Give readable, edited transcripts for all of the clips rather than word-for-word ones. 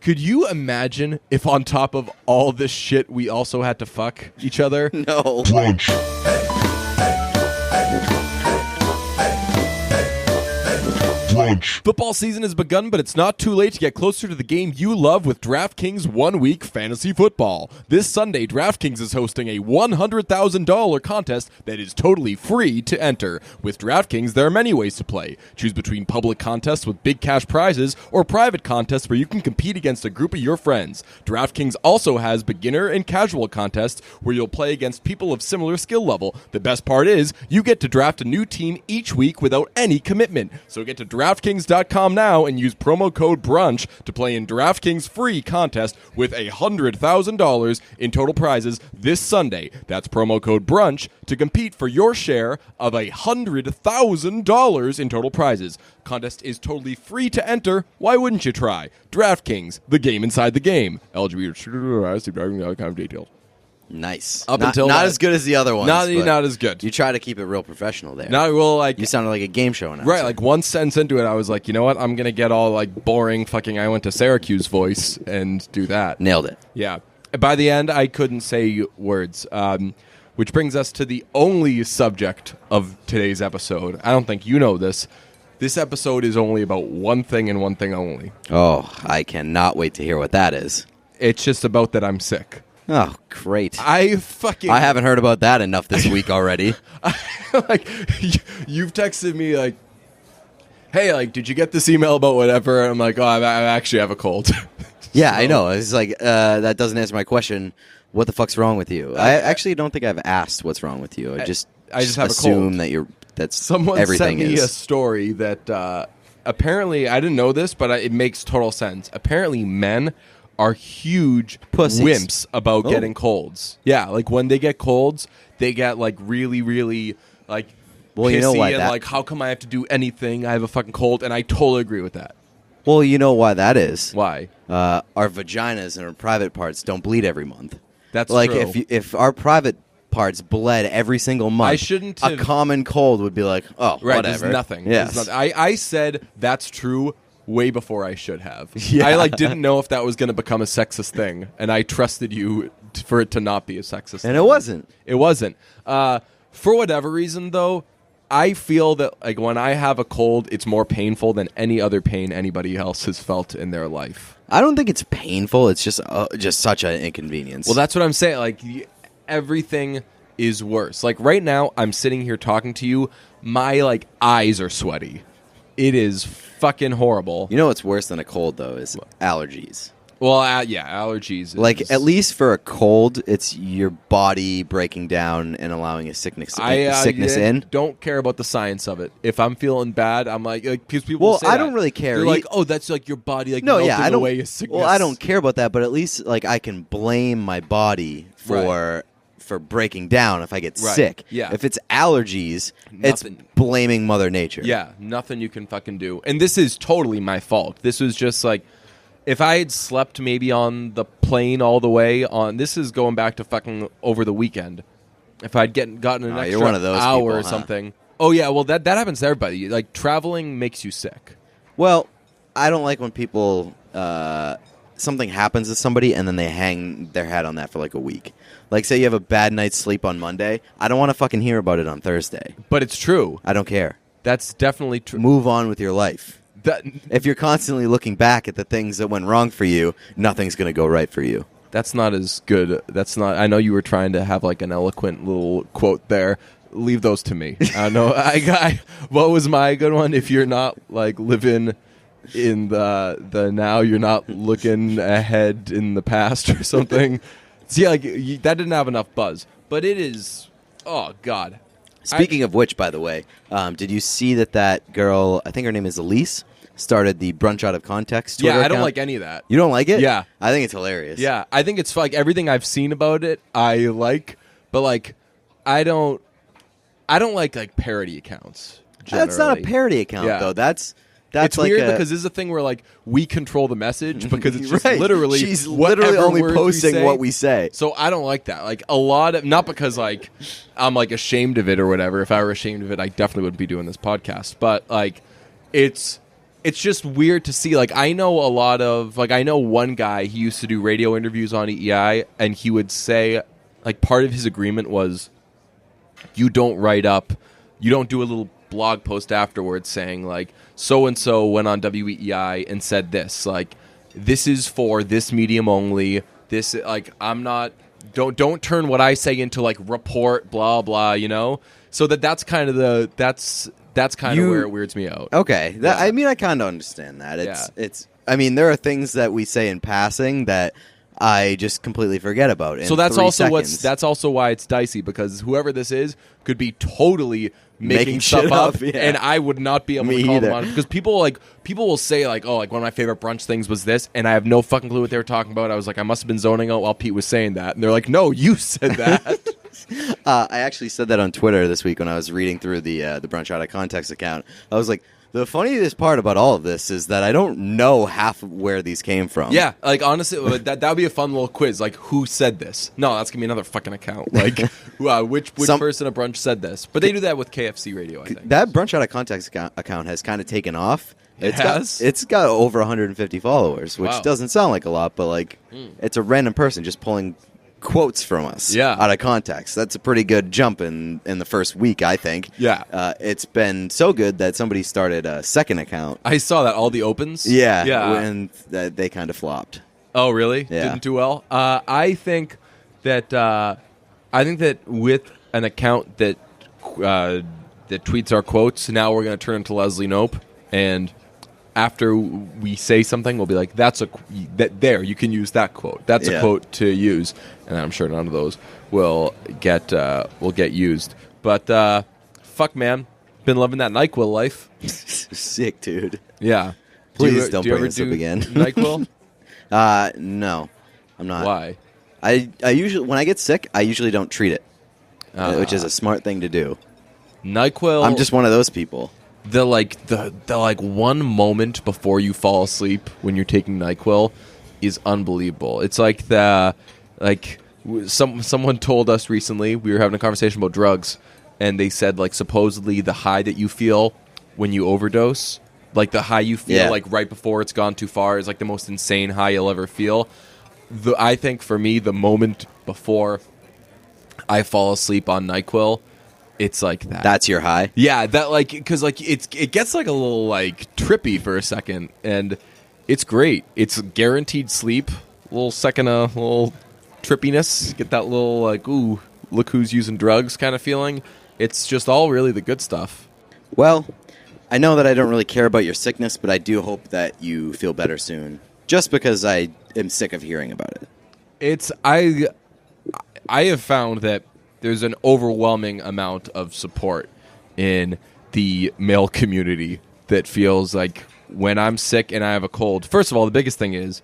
Could you imagine if on top of all this shit we also had to fuck each other? No. Brunch. Brunch. Football season has begun, but it's not too late to get closer to the game you love with DraftKings 1 Week Fantasy Football. This Sunday, DraftKings is hosting a $100,000 contest that is totally free to enter. With DraftKings, there are many ways to play. Choose between public contests with big cash prizes or private contests where you can compete against a group of your friends. DraftKings also has beginner and casual contests where you'll play against people of similar skill level. The best part is, you get to draft a new team each week without any commitment. So get to DraftKings.com now and use promo code BRUNCH to play in DraftKings free contest with $100,000 in total prizes this Sunday. That's promo code BRUNCH to compete for your share of $100,000 in total prizes. Contest is totally free to enter. Why wouldn't you try? DraftKings, the game inside the game. LGBT kind of details. Nice. Not as good as the other ones. Not but as good. You try to keep it real professional there. You sounded like a game show announcer. Right, like one sentence into it, I was like, you know what? I'm going to get all like boring fucking I went to Syracuse voice and do that. Nailed it. Yeah. By the end, I couldn't say words, which brings us to the only subject of today's episode. I don't think you know this. This episode is only about one thing and one thing only. Oh, I cannot wait to hear what that is. It's just about that I'm sick. Oh, great. I haven't heard about that enough this week already. Like, you've texted me like, hey, like, did you get this email about whatever? And I'm like, oh, I actually have a cold. Yeah, I know. It's like, that doesn't answer my question. What the fuck's wrong with you? I actually don't think I've asked what's wrong with you. I just have a cold. assume that Someone everything sent me is. a story that apparently, I didn't know this, but it makes total sense. Apparently, men are huge Pussies. wimps about getting colds. Yeah, like when they get colds, they get like really, really like Well, pissy you know why and that- like, how come I have to do anything? I have a fucking cold, and I totally agree with that. Well, you know why that is. Why? Our vaginas and our private parts don't bleed every month. That's like true. if our private parts bled every single month, I shouldn't a have- common cold would be like, oh, Right, whatever. there's nothing. Yes. There's nothing. I said that's true way before I should have. Yeah. I like didn't know if that was going to become a sexist thing, and I trusted you for it to not be a sexist thing. And it wasn't. It wasn't. For whatever reason, though, I feel that like when I have a cold, it's more painful than any other pain anybody else has felt in their life. I don't think it's painful. It's just such an inconvenience. Well, that's what I'm saying. Like everything is worse. Like right now, I'm sitting here talking to you. My like eyes are sweaty. It is fucking horrible. You know what's worse than a cold, though, is allergies. Well, yeah, allergies. Like, at least for a cold, it's your body breaking down and allowing a sickness in. Don't care about the science of it. If I'm feeling bad, I'm like because people Well, say I that. don't really care. They're like, oh, that's like your body like No, melting yeah, I don't. away a sickness. Well, I don't care about that, but at least like I can blame my body for breaking down if I get Right. sick. Yeah. If it's allergies, Nothing. it's blaming Mother Nature. Yeah, nothing you can fucking do. And this is totally my fault. This was just like, if I had slept maybe on the plane all the way on, this is going back to fucking over the weekend. If I'd gotten an Oh, extra you're one of those hour people, or huh? something. Oh yeah, well that happens to everybody. Like traveling makes you sick. Well, I don't like when people something happens to somebody and then they hang their hat on that for like a week. Like, say you have a bad night's sleep on Monday. I don't want to fucking hear about it on Thursday. But it's true. I don't care. That's definitely true. Move on with your life. That, If you're constantly looking back at the things that went wrong for you, nothing's going to go right for you. that's not as good. That's not. I know you were trying to have like an eloquent little quote there. Leave those to me. I know. What was my good one? If you're not like living in the now, you're not looking ahead in the past or something. See, like that didn't have enough buzz, but it is. Oh God. Speaking of which, by the way, did you see that girl, I think her name is Elise, started the Brunch Out of Context Twitter Yeah, I don't account? like any of that. You don't like it? Yeah. I think it's hilarious. Yeah, I think it's like everything I've seen about it, I like, but like, I don't like parody accounts. That's not a generally. parody account, Yeah. though. That's It's like weird a, because this is a thing where like we control the message because it's just Right. literally she's literally whatever only words we posting say. what we say. So I don't like that. Like a lot of not because like I'm like ashamed of it or whatever. If I were ashamed of it, I definitely wouldn't be doing this podcast. But like it's it's just weird to see. Like, I know I know one guy, he used to do radio interviews on EEI, and he would say, like, part of his agreement was you don't do a little blog post afterwards saying, like, so-and-so went on WEEI and said this. Like, this is for this medium only. This, like, I'm not... Don't turn what I say into, like, report, blah, blah, you know? So that's kind of that's kind of where it weirds me out. Okay. I mean, I kind of understand that. It's. I mean, there are things that we say in passing that I just completely forget about. So that's also why it's dicey, because whoever this is could be totally making stuff up, yeah. and I would not be able to call them on it, because people will say, like, oh, like, one of my favorite brunch things was this, and I have no fucking clue what they were talking about. I was like, I must have been zoning out while Pete was saying that, and they're like, no, you said that. I actually said that on Twitter this week when I was reading through the Brunch Out of Context account. I was like, the funniest part about all of this is that I don't know half of where these came from. Yeah, like, honestly, that would be a fun little quiz. Like, who said this? No, that's going to be another fucking account. Like, which person at brunch said this? But they do that with KFC Radio, I think. That Brunch Out of Context account has kind of taken off. It's got over 150 followers, which doesn't sound like a lot, but, like, it's a random person just pulling quotes from us out of context. That's a pretty good jump in the first week, I think. Yeah. It's been so good that somebody started a second account. I saw that, all the opens. Yeah. And they kind of flopped. Oh, really? Yeah. Didn't do well? I think that with an account that tweets our quotes, now we're going to turn into Leslie Knope, and after we say something, we'll be like, there, you can use that quote. That's a quote to use. And I'm sure none of those will get used. But fuck, man. Been loving that NyQuil life. Sick, dude. Yeah. Please don't bring this up again. NyQuil? No. I'm not. Why? I usually, when I get sick, I usually don't treat it, which is a smart thing to do. NyQuil. I'm just one of those people. The 1 moment before you fall asleep when you're taking NyQuil is unbelievable. It's like someone told us recently, we were having a conversation about drugs, and they said, like, supposedly the high that you feel when you overdose, like the high you feel like right before it's gone too far, is like the most insane high you'll ever feel. I think for me, the moment before I fall asleep on NyQuil, it's like that. That's your high? Yeah, that, like, because, like, it gets, like, a little, like, trippy for a second, and it's great. It's guaranteed sleep, a little second of little trippiness, get that little, like, ooh, look who's using drugs kind of feeling. It's just all really the good stuff. Well, I know that I don't really care about your sickness, but I do hope that you feel better soon, just because I am sick of hearing about it. I have found that there's an overwhelming amount of support in the male community that feels like when I'm sick and I have a cold. First of all, the biggest thing is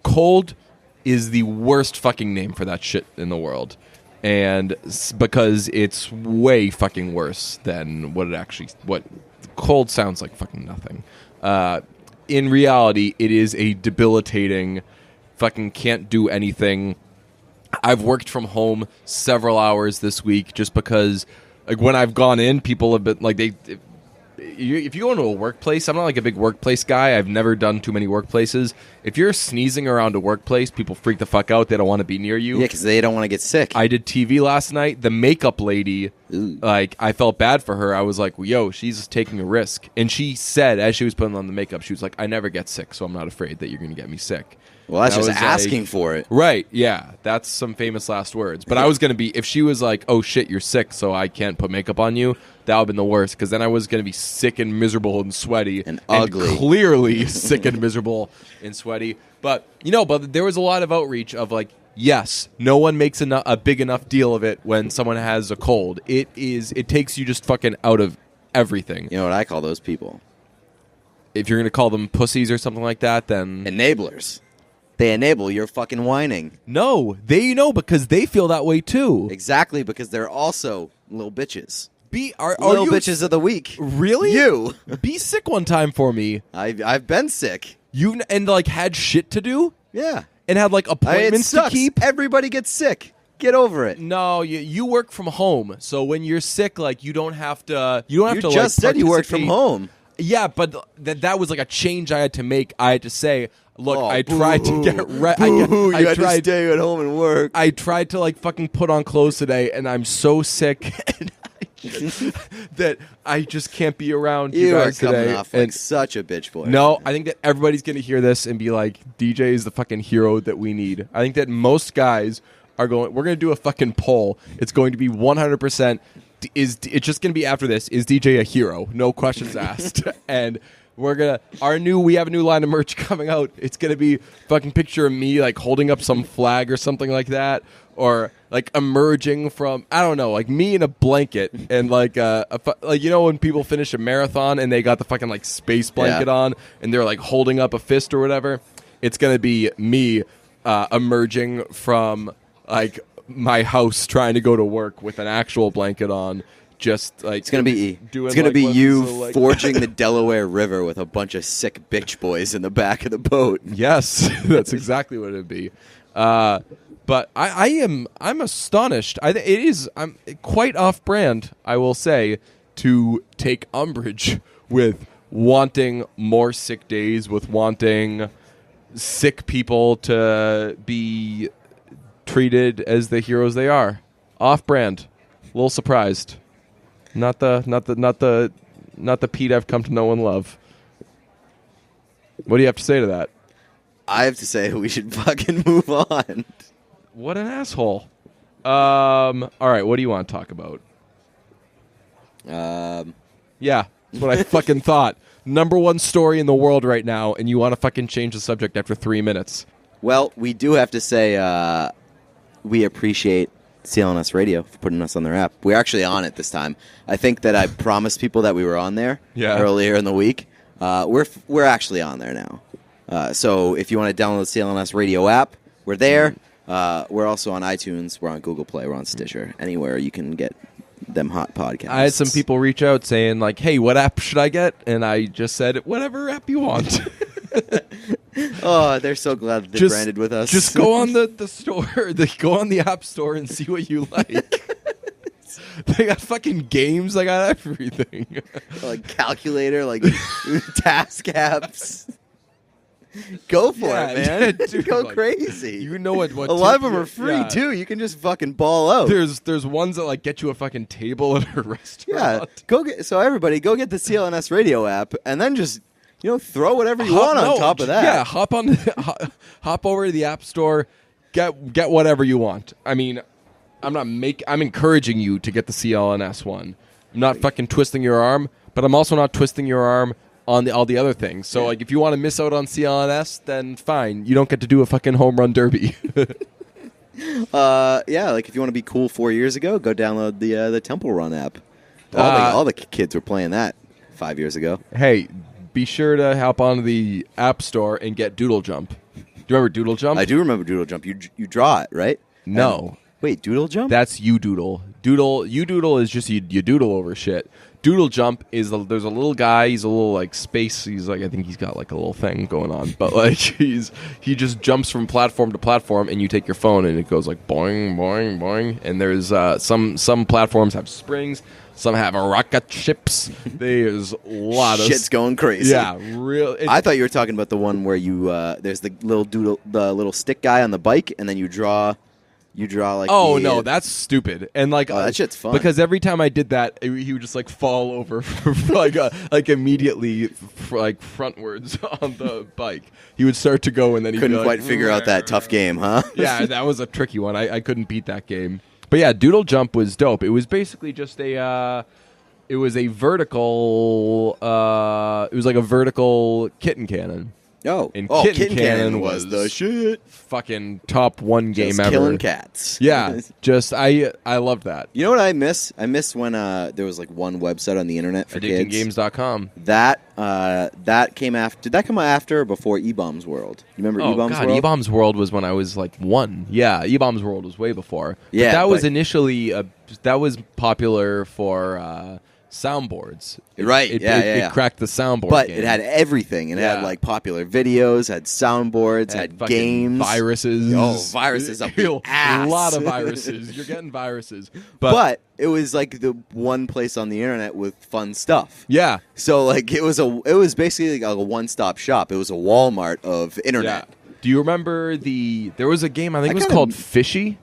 cold is the worst fucking name for that shit in the world. And because it's way fucking worse than what cold sounds like fucking nothing. In reality, it is a debilitating fucking can't do anything. I've worked from home several hours this week just because, like, when I've gone in, people have been like, if you go into a workplace, I'm not like a big workplace guy. I've never done too many workplaces. If you're sneezing around a workplace, people freak the fuck out. They don't want to be near you. Yeah, because they don't want to get sick. I did TV last night. The makeup lady, like, I felt bad for her. I was like, yo, she's taking a risk. And she said, as she was putting on the makeup, she was like, I never get sick, so I'm not afraid that you're going to get me sick. Well, that's just asking for it. Right, yeah. That's some famous last words. But I was going to be, if she was like, oh shit, you're sick, so I can't put makeup on you, that would have been the worst. Because then I was going to be sick and miserable and sweaty. And ugly. Clearly sick and miserable and sweaty. But, but there was a lot of outreach of like, yes, no one makes a big enough deal of it when someone has a cold. It takes you just fucking out of everything. You know what I call those people? If you're going to call them pussies or something like that, then... Enablers. They enable your fucking whining. No, they know because they feel that way too. Exactly, because they're also little bitches. Are little you bitches of the week. Really? You. Be sick one time for me. I've been sick. You and like had shit to do? Yeah. And had like appointments to keep? Everybody gets sick. Get over it. No, you work from home, so when you're sick, like you don't have to. You just said you worked from home. Yeah, but that was like a change I had to make. I had to say, look, Oh, I tried to get ready. You I had to tried. stay at home and work. I tried to like fucking put on clothes today, and I'm so sick that I just can't be around you You are guys coming today. off like And such a bitch boy. no, I think that everybody's gonna hear this and be like, DJ is the fucking hero that we need. I think that most guys are going. We're gonna do a fucking poll. It's going to be 100%. It's just gonna be after this? Is DJ a hero? No questions asked. And we have a new line of merch coming out. It's gonna be fucking picture of me like holding up some flag or something like that, or like emerging from, I don't know, like me in a blanket and like like, you know, when people finish a marathon and they got the fucking like space blanket on and they're like holding up a fist or whatever. It's gonna be me emerging from like my house trying to go to work with an actual blanket on. Just like It's gonna be doing, it's gonna like, be ones you so, like- forging the Delaware River with a bunch of sick bitch boys in the back of the boat. Yes, that's exactly what it'd be. But I'm astonished. I'm quite off-brand, I will say, to take umbrage with wanting more sick days, with wanting sick people to be treated as the heroes they are. Off-brand. A little surprised. Not the Pete I've come to know and love. What do you have to say to that? I have to say we should fucking move on. What an asshole. All right, what do you want to talk about? Yeah, that's what I fucking thought. Number one story in the world right now, and you want to fucking change the subject after 3 minutes. Well, we do have to say we appreciate CLNS Radio for putting us on their app. We're actually on it this time. I think that I promised people that we were on there earlier in the week. We're actually on there now. So if you want to download the CLNS Radio app, we're there. We're also on iTunes. We're on Google Play. We're on Stitcher. Anywhere you can get them hot podcasts. I had some people reach out saying, like, hey, what app should I get? And I just said, whatever app you want. Oh, they're so glad that they're branded with us. Just go on the store, go on the app store and see what you like. They got fucking games. They got everything. Like calculator, like task apps. Go for it, man. Dude, Go like, crazy. You know what? A lot of them tip are free yeah. too. You can just fucking ball out. There's ones that like get you a fucking table at a restaurant. Yeah, everybody go get the CLNS Radio app and then just throw whatever you want on top of that. Yeah, hop over to the app store, get whatever you want. I mean, I'm encouraging you to get the CLNS one. I'm not fucking twisting your arm, but I'm also not twisting your arm on all the other things. So like, if you want to miss out on CLNS, then fine. You don't get to do a fucking home run derby. Yeah, like if you want to be cool 4 years ago, go download the Temple Run app. All the kids were playing that 5 years ago. Hey, be sure to hop onto the App Store and get Doodle Jump. Do you remember Doodle Jump? I do remember Doodle Jump. You draw it, right? No. Wait, Doodle Jump? That's You Doodle. You Doodle is just you doodle over shit. Doodle Jump is there's a little guy. He's a little like space. He's like, I think he's got like a little thing going on, but like he just jumps from platform to platform, and you take your phone and it goes like boing boing boing. And there's some platforms have springs, some have rocket ships. There's a lot of shit's going crazy. Yeah, real. I thought you were talking about the one where you there's the little stick guy on the bike, and then you draw like. Oh no, that's stupid. And like that shit's fun because every time I did that, he would just like fall over like immediately like frontwards on the bike. He would start to go, and then he couldn't quite figure out that tough game, huh? Yeah, that was a tricky one. I couldn't beat that game. But yeah, Doodle Jump was dope. It was basically just it was a vertical. It was like a vertical kitten cannon. Oh, And Kitten Cannon was the shit. Fucking top one game Just ever. killing cats. Yeah, just I loved that. You know what I miss? I miss when there was like one website on the internet for kids. AddictingGames.com. That came after. Did that come after or before E-Bombs World? You remember E-Bombs God, World? E-Bombs World was when I was like 1. Yeah, E-Bombs World was way before. Yeah, but that was but- initially that was popular for soundboards. Right, It yeah. cracked the soundboard But game. it had everything. It had Yeah. like popular videos, had soundboards, had fucking games, viruses. Oh, viruses up the ass. A lot of viruses. You're getting viruses. But it was like the one place on the internet with fun stuff. yeah. So like it was basically like a one-stop shop. It was a Walmart of internet. Yeah. Do you remember there was a game, I think I it was kinda- called Fishy.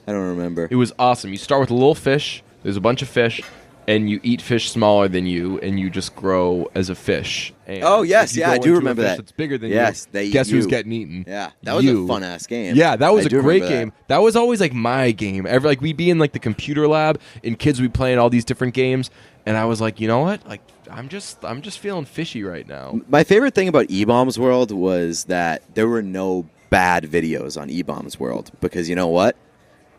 I don't remember. It was awesome. You start with a little fish. There's a bunch of fish, and you eat fish smaller than you, and you just grow as a fish. And Oh, yes, if you yeah, go I do into a remember fish that. that's bigger than Yes, you. they eat Guess who's you. getting eaten? Yeah, that was You. a fun ass game. Yeah, that was I a do great remember game. That was always like my game. Like we'd be in like the computer lab, and kids would be playing all these different games, and I was like, you know what? Like I'm just feeling fishy right now. My favorite thing about E-Bombs World was that there were no bad videos on E-Bombs World because you know what?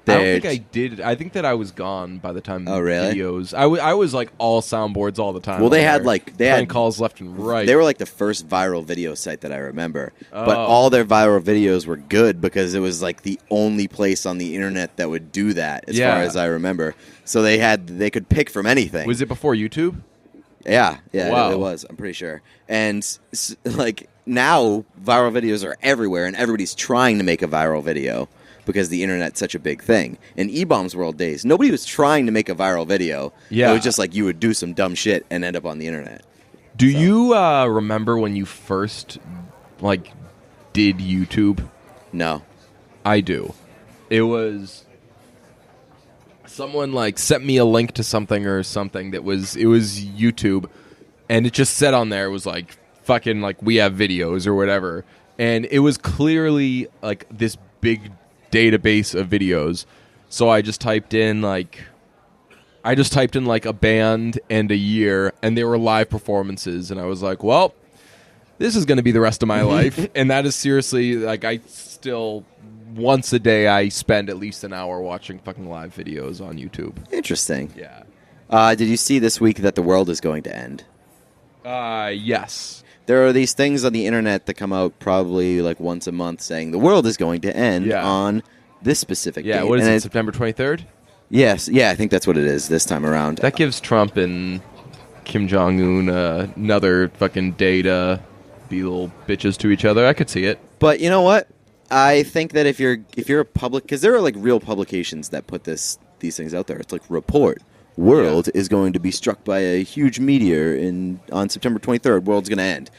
I don't think I did. I think that I was gone by the time. Oh, really? Videos. I was like all soundboards all the time. Well, they on had there. like they prank had calls left and right. They were like the first viral video site that I remember. But Oh. all their viral videos were good because it was like the only place on the internet that would do that as Yeah. far as I remember. So they could pick from anything. Was it before YouTube? Yeah, Wow. it was. I'm pretty sure. And like now viral videos are everywhere and everybody's trying to make a viral video because the internet's such a big thing. In E-Bombs World days, nobody was trying to make a viral video. Yeah. It was just like you would do some dumb shit and end up on the internet. Do you remember when you first like did YouTube? No. I do. It was someone like sent me a link to something or something it was YouTube, and it just said on there it was like fucking like we have videos or whatever, and it was clearly like this big database of videos. So I just typed in like a band and a year, and they were live performances, and I was like, well, this is going to be the rest of my life. And that is seriously, like, I still, once a day, I spend at least an hour watching fucking live videos on YouTube. Interesting. Yeah. Did you see this week that the world is going to end? Yes. There are these things on the internet that come out probably like once a month saying the world is going to end Yeah. on this specific Yeah, date. what is And it, September 23rd? Yes, yeah, I think that's what it is this time around. That gives Trump and Kim Jong-un another fucking day to be little bitches to each other. I could see it. But you know what? I think that if you're a public, because there are like real publications that put these things out there. It's like Report. World is going to be struck by a huge meteor on September 23rd. World's going to end.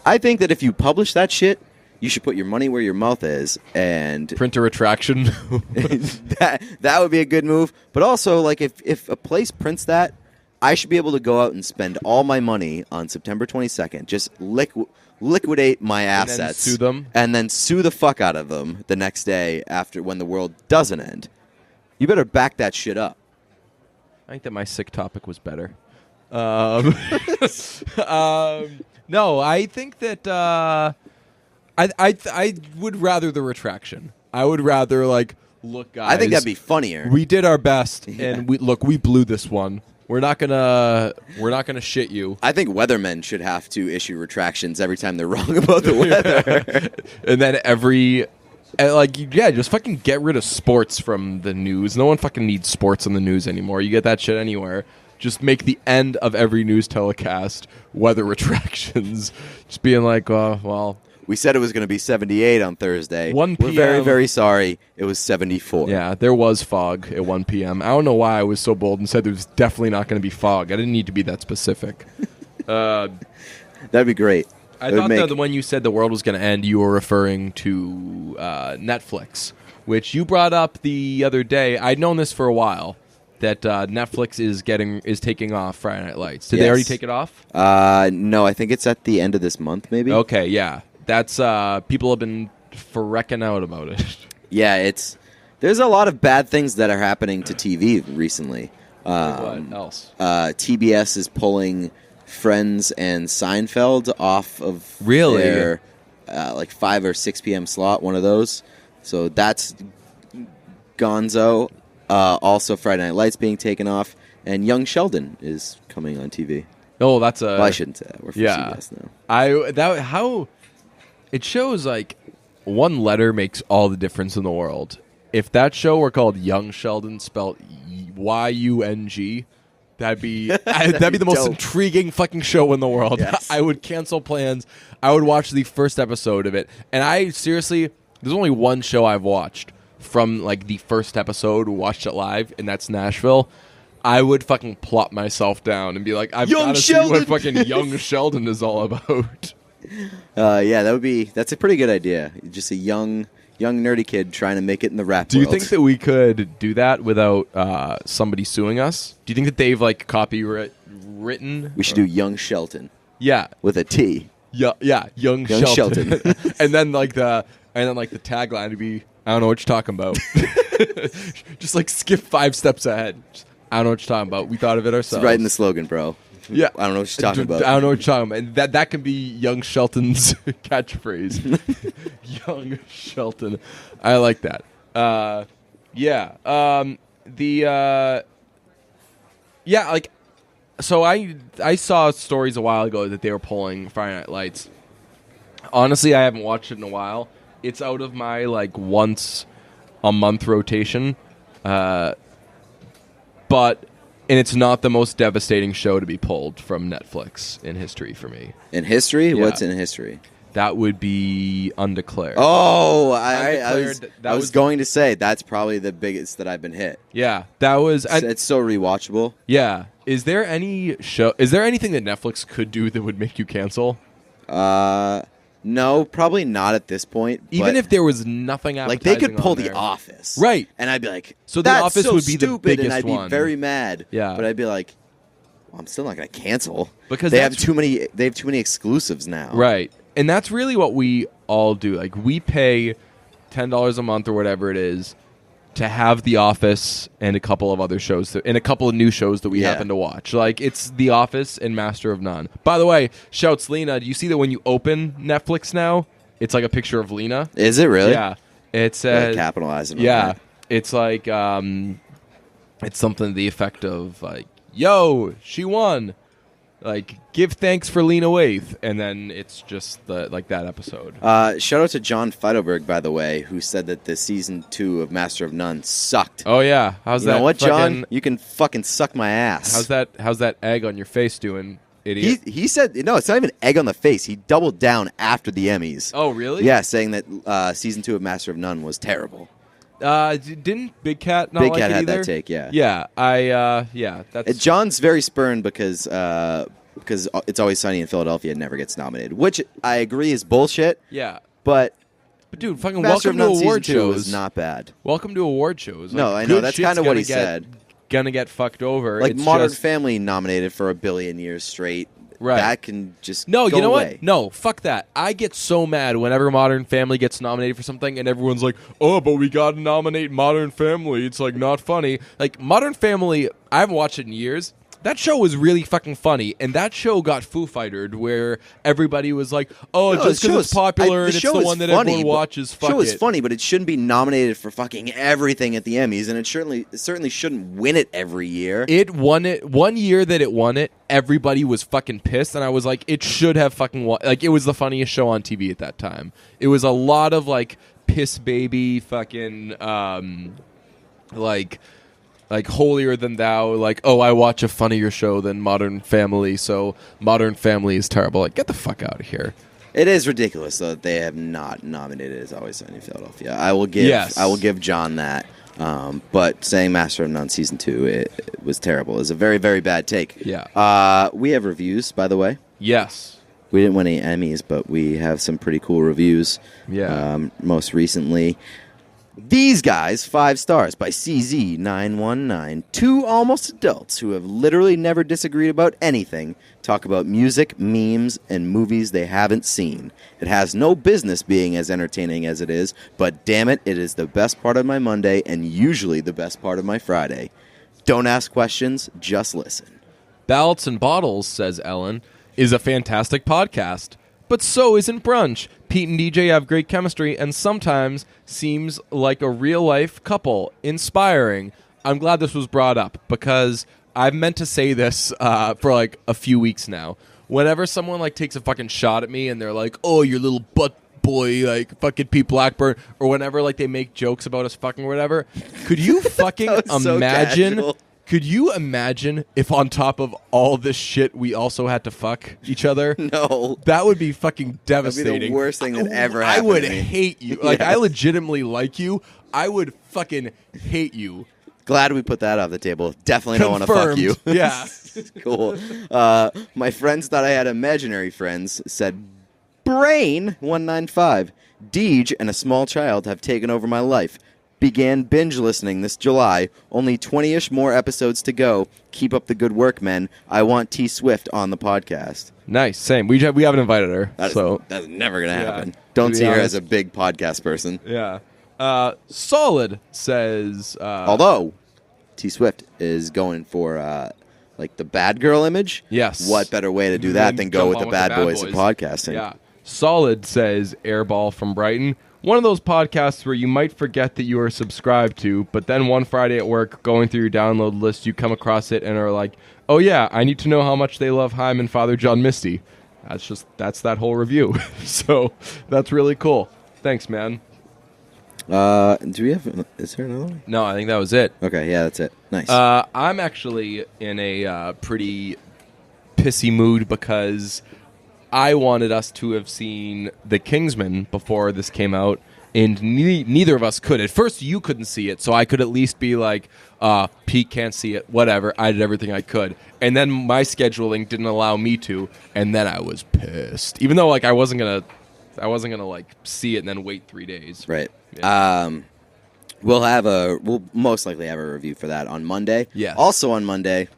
I think that if you publish that shit, you should put your money where your mouth is, and Print a retraction. that would be a good move. But also, like if a place prints that, I should be able to go out and spend all my money on September 22nd. Just liquidate my then assets, sue them? and then sue the fuck out of them the next day after when the world doesn't end. You better back that shit up. I think that my sick topic was better. No, I think that I would rather the retraction. I would rather like look, guys. I think that'd be funnier. We did our best, Yeah. and we blew this one. We're not gonna shit you. I think weathermen should have to issue retractions every time they're wrong about the weather. And then just fucking get rid of sports from the news. No one fucking needs sports on the news anymore. You get that shit anywhere. Just make the end of every news telecast weather retractions. Just being like, well, We said it was going to be 78 on Thursday. 1 We're very, p.m. very sorry. It was 74. yeah, there was fog at 1 p.m. I don't know why I was so bold and said there was definitely not going to be fog. I didn't need to be that specific. That'd be great. I It would thought make- that when you said the world was going to end, you were referring to Netflix, which you brought up the other day. I'd known this for a while, that Netflix is taking off Friday Night Lights. Did they Yes. already take it off? No, I think it's at the end of this month, maybe. Okay, yeah. That's people have been freaking out about it. Yeah, there's a lot of bad things that are happening to TV recently. What else? TBS is pulling Friends and Seinfeld off of Really? their like 5 or 6 p.m. slot, one of those. So that's gonzo. Also, Friday Night Lights being taken off, and Young Sheldon is coming on TV. Oh, that's a. Well, I shouldn't say that. We're for Yeah. CBS now. How it shows like one letter makes all the difference in the world. If that show were called Young Sheldon, spelled Yung, That'd be the most dope. intriguing fucking show in the world. Yes. I would cancel plans. I would watch the first episode of it. And I seriously, there's only one show I've watched from like the first episode, watched it live, and that's Nashville. I would fucking plop myself down and be like, I've Young got to see what Sheldon! fucking Young Sheldon is all about. Yeah, that's a pretty good idea. Just a young nerdy kid trying to make it in the rap Do you world. think that we could do that without somebody suing us? Do you think that they've like written? we should do Young Shelton Yeah, with a T? yeah, Young Young Shelton. Shelton. and then like the tagline would be, I don't know what you're talking about. Just like skip 5 steps ahead. Just, I don't know what you're talking about. We thought of it It's ourselves. right in the slogan, bro. Yeah, I don't know what you're talking about. I don't know what you're talking about. And that can be Young Shelton's catchphrase. Young Shelton. I like that. Yeah. Like, so I saw stories a while ago that they were pulling Friday Night Lights. Honestly, I haven't watched it in a while. It's out of my like once a month rotation. And it's not the most devastating show to be pulled from Netflix in history for me. In history? Yeah. What's in history? That would be Undeclared. Oh, Undeclared, I was going to say that's probably the biggest that I've been hit. Yeah, that was. It's so rewatchable. Yeah. Is there anything that Netflix could do that would make you cancel? No, probably not at this point. Even but, if there was nothing like appetizing they could pull on The there. Office, Right. And I'd be like, So The that's Office so would be the stupid, and biggest I'd be one. very mad. Yeah. But I'd be like, well, I'm still not going to cancel Because they have that's- too many. They have too many exclusives now. Right. And that's really what we all do. Like, we pay $10 a month or whatever it is to have The Office and a couple of other shows and a couple of new shows that we Yeah. happen to watch. Like, it's The Office and Master of None. By the way, shouts Lena. Do you see that when you open Netflix now, it's like a picture of Lena? Is it really? Yeah. It says, capitalizing. on yeah. that. It's like, it's something to the effect of, like, yo, she won. Like, give thanks for Lena Waithe. And then it's just that episode. Shout out to John Feidelberg, by the way, who said that the season 2 of Master of None sucked. Oh yeah, how's you that? know what, fucking- John? You can fucking suck my ass. How's that egg on your face doing, idiot? He said no. It's not even egg on the face. He doubled down after the Emmys. Oh really? Yeah, saying that season 2 of Master of None was terrible. Didn't Big Cat not Big like Cat it had either? that take. Yeah. Yeah. That's John's very spurned because It's Always Sunny in Philadelphia never gets nominated, which I agree is bullshit. yeah. But But dude, fucking Master welcome of to None award season 2 shows. was not bad. Welcome to award shows. No, Like, I know, good that's shit's kinda what gonna he get- said. Gonna get fucked over. Like It's Modern just- Family nominated for 1 billion years straight. Right. That can just No, go you know away. what? No, fuck that. I get so mad whenever Modern Family gets nominated for something and everyone's like, oh, but we got to nominate Modern Family. It's like not funny. Like Modern Family, I haven't watched it in years. That show was really fucking funny, and that show got Foo Fightered, where everybody was like, "Oh, No, just the show because it's is- popular the and it's show the is one that funny, everyone but- watches." Fuck show is it. funny, but it shouldn't be nominated for fucking everything at the Emmys, and it certainly shouldn't win it every year. It won it 1 year that it won it. Everybody was fucking pissed, and I was like, it should have fucking won. Like, it was the funniest show on TV at that time. It was a lot of like piss baby fucking like holier than thou. Like, oh, I watch a funnier show than Modern Family, so Modern Family is terrible. Like, get the fuck out of here. It is ridiculous though that they have not nominated As Always Sunny in Philadelphia. I will give John that. But saying Master of None season 2 it was terrible. It was a very, very bad take. Yeah. We have reviews, by the way. Yes. We didn't win any Emmys, but we have some pretty cool reviews. Yeah. Most recently, These Guys, 5 stars by CZ919. 2 almost adults who have literally never disagreed about anything talk about music, memes, and movies they haven't seen. It has no business being as entertaining as it is, but damn it, it is the best part of my Monday and usually the best part of my Friday. Don't ask questions, just listen. Ballots and Bottles, says Ellen, is a fantastic podcast. But so isn't Brunch. Pete and DJ have great chemistry and sometimes seems like a real-life couple. Inspiring. I'm glad this was brought up because I've meant to say this for like a few weeks now. Whenever someone like takes a fucking shot at me and they're like, oh, your little butt boy, like fucking Pete Blackburn, or whenever like they make jokes about us fucking or whatever, could you fucking That was so imagine... casual. Could you imagine if on top of all this shit we also had to fuck each other? No. That would be fucking That'd be devastating. the worst thing that ever I happened would to me. hate you. Like, I Yes. legitimately like you. I would fucking hate you. Glad we put that off the table. Definitely don't want to fuck Confirmed. you. Yeah. Cool. My friends thought I had imaginary friends. Said Brain 195. Deej and a small child have taken over my life. Began binge listening this July. Only 20-ish more episodes to go. Keep up the good work, men. I want T Swift on the podcast. Nice. Same. We haven't invited her. That's never gonna Yeah. happen. To Don't be see her honest. as a big podcast person. Yeah. Solid says. Although T Swift is going for like the bad girl image. Yes. What better way to do that than go jump with on the bad boys of podcasting? Yeah. Solid says Airball from Brighton. One of those podcasts where you might forget that you are subscribed to, but then one Friday at work, going through your download list, you come across it and are like, oh yeah, I need to know how much they love Haim and Father John Misty. That's that whole review. So that's really cool. Thanks, man. Do we have? Is there another one? No, I think that was it. Okay, yeah, that's it. Nice. I'm actually in a pretty pissy mood because I wanted us to have seen The Kingsman before this came out, and neither of us could. At first, you couldn't see it, so I could at least be like, Pete can't see it, whatever. I did everything I could. And then my scheduling didn't allow me to, and then I was pissed. Even though like I wasn't gonna like see it and then wait 3 days. right. Yeah. We'll most likely have a review for that on Monday. Yes. Also on Monday,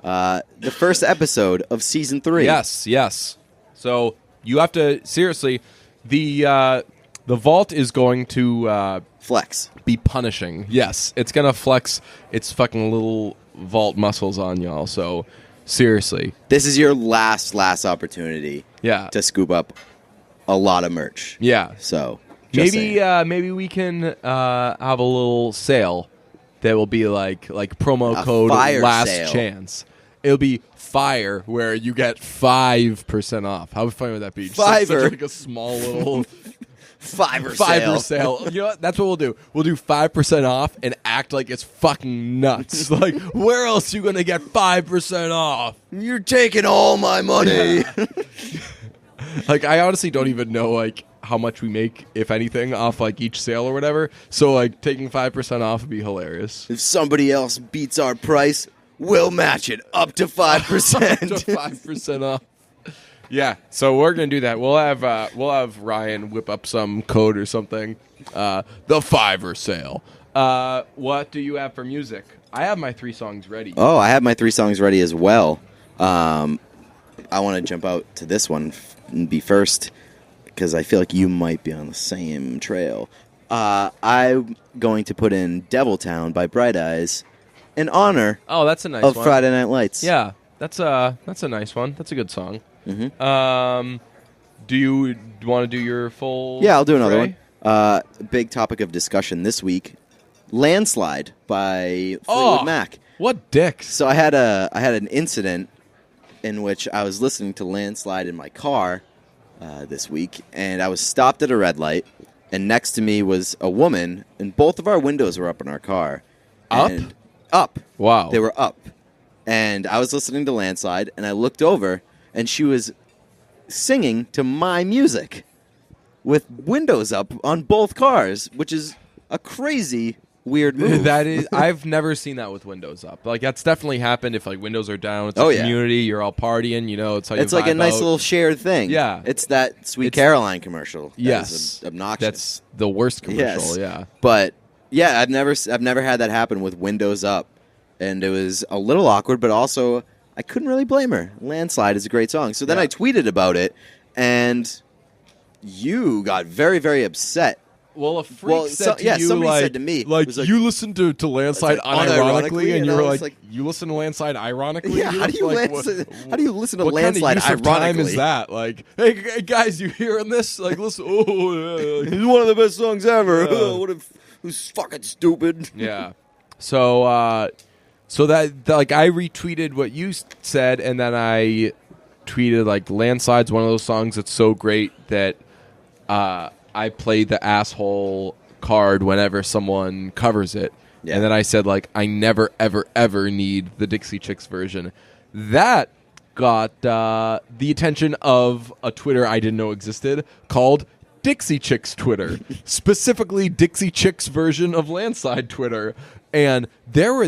the first episode of season 3. Yes. So you have to seriously. The vault is going to Flex. be punishing. Yes, it's gonna flex its fucking little vault muscles on y'all. So seriously, This is your last opportunity. yeah, To scoop up a lot of merch. yeah. So just Maybe saying. maybe we can have a little sale that will be like promo A code fire last sale. chance. It'll be fire where you get 5% off. How funny would that be? Just Fiver. such like a small little Fiverr Fiverr sale. sale. You know what? That's what we'll do. We'll do 5% off and act like it's fucking nuts. Like, where else you gonna get 5% off? You're taking all my money. Like, I honestly don't even know like how much we make, if anything, off like each sale or whatever. So like taking 5% off would be hilarious. If somebody else beats our price, we'll match it up to 5%. To 5% off. Yeah, so we're gonna do that. We'll have Ryan whip up some code or something. The Fiverr sale. What do you have for music? I have my 3 songs ready. Oh, I have my 3 songs ready as well. I want to jump out to this one and be first because I feel like you might be on the same trail. I'm going to put in Devil Town by Bright Eyes in honor Oh, that's a nice of one. Friday Night Lights. Yeah, that's a nice one. That's a good song. Mm-hmm. Do you want to do your full? Yeah, I'll do another fray? one. Big topic of discussion this week: Landslide by Fleetwood Oh, Mac. what dicks? So I had an incident in which I was listening to Landslide in my car this week, and I was stopped at a red light, and next to me was a woman, and both of our windows were up in our car. Up? And up. Wow. They were up. And I was listening to Landslide, and I looked over, and she was singing to my music with windows up on both cars, which is a crazy, weird move. That is, I've never seen that with windows up. Like that's definitely happened. If like windows are down, it's a Oh, yeah. community. You're all partying. You know, it's how you It's like a vibe nice out. little shared thing. Yeah. It's that Sweet It's- Caroline commercial. that Yes, is obnoxious. That's the worst commercial. Yes. Yeah. But yeah, I've never had that happen with windows up, and it was a little awkward, but also I couldn't really blame her. Landslide is a great song. So then Yeah. I tweeted about it, and you got very, very upset. Well, a freak said to you, somebody like, said to me, like, it was like- you listened to Landslide It's like, unironically, and and you I were was like, like- you listen to Landslide ironically? Yeah, how do you Like, listen? How do you listen to what Landslide kind of use of time ironically? is that? Like, hey guys, you hearing this? Like, listen. Oh, yeah. It's one of the best songs ever. Yeah. What if who's fucking stupid? Yeah. So, like, I retweeted what you said, and then I tweeted like, Landslide's one of those songs that's so great that I play the asshole card whenever someone covers it. Yeah. And then I said, like, I never, ever, ever need the Dixie Chicks version. That got the attention of a Twitter I didn't know existed called Dixie Chicks Twitter, specifically Dixie Chicks version of Landslide Twitter. And they were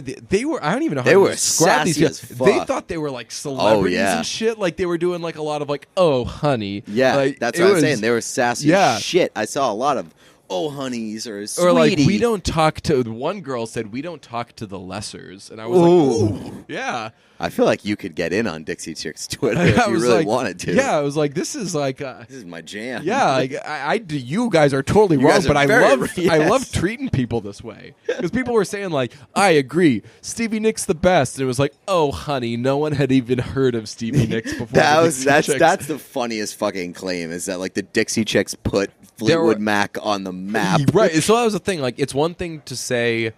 I don't even know how They to were describe these sassy as guys. fuck. They thought they were like celebrities yeah. and shit. Like they were doing like a lot of like, oh honey. Yeah, like, that's it what I'm was- saying. They were sassy Yeah. as shit. I saw a lot of honeys or sweetie. Or like we don't talk to. One girl said we don't talk to the lessers, and I was like, ooh, yeah. I feel like you could get in on Dixie Chicks Twitter if I you was really like, wanted to. Yeah, I was like, this is like. This is my jam. Yeah, like, you guys are totally You wrong, guys are but I very- love I yes. love treating people this way because people were saying like, I agree, Stevie Nicks the best, and it was like, oh honey, no one had even heard of Stevie Nicks before. the Dixie Chicks. That's the funniest fucking claim is that like the Dixie Chicks put There were- Fleetwood Mac on the map. Right. So that was the thing. Like, it's one thing to say,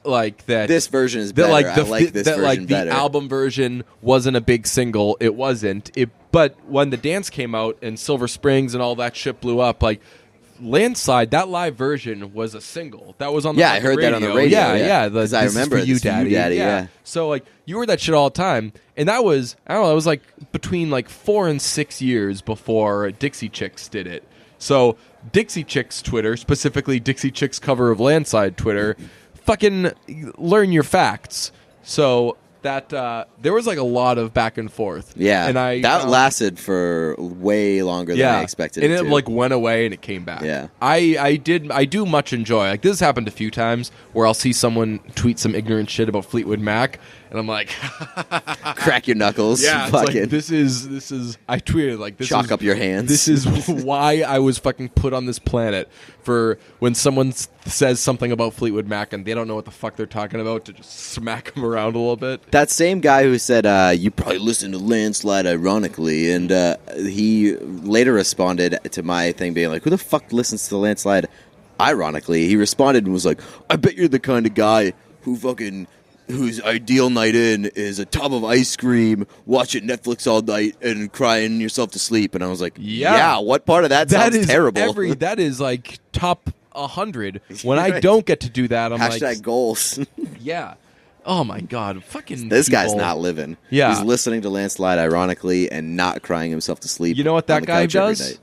like that. This version is that better. like I the like this that version like the better. album version wasn't a big single. It wasn't. But when the dance came out and Silver Springs and all that shit blew up, like Landslide, that live version was a single. That was on the Yeah, I fucking heard that on the radio, Yeah, yeah. yeah. 'Cause I This is remember for it, you, This is for daddy. You, Daddy, yeah. So like you heard that shit all the time, and that was I don't know. It was like between like 4 and 6 years before Dixie Chicks did it. So Dixie Chicks Twitter, specifically Dixie Chicks cover of Landslide Twitter, fucking learn your facts. So that there was like a lot of back and forth. Yeah, and that lasted for way longer than I expected. and it it to. like went away and it came back. Yeah. I do much enjoy. Like this has happened a few times where I'll see someone tweet some ignorant shit about Fleetwood Mac, and I'm like, crack your knuckles. yeah, it's fucking like, this is. I tweeted like this. chalk is, up your hands. This is why I was fucking put on this planet for when someone says something about Fleetwood Mac and they don't know what the fuck they're talking about to just smack them around a little bit. That same guy who said, you probably listen to Landslide ironically, and he later responded to my thing being like, who the fuck listens to the Landslide ironically? He responded and was like, I bet you're the kind of guy whose ideal night in is a tub of ice cream, watching Netflix all night, and crying yourself to sleep. And I was like, Yeah. what part of that That sounds is terrible? that is like top 100. When I Right. don't get to do that, I'm Hashtag like, goals. yeah. Oh my god, fucking This guy's people. not living. Yeah. He's listening to Landslide ironically and not crying himself to sleep. You know what on that the guy couch every does? night.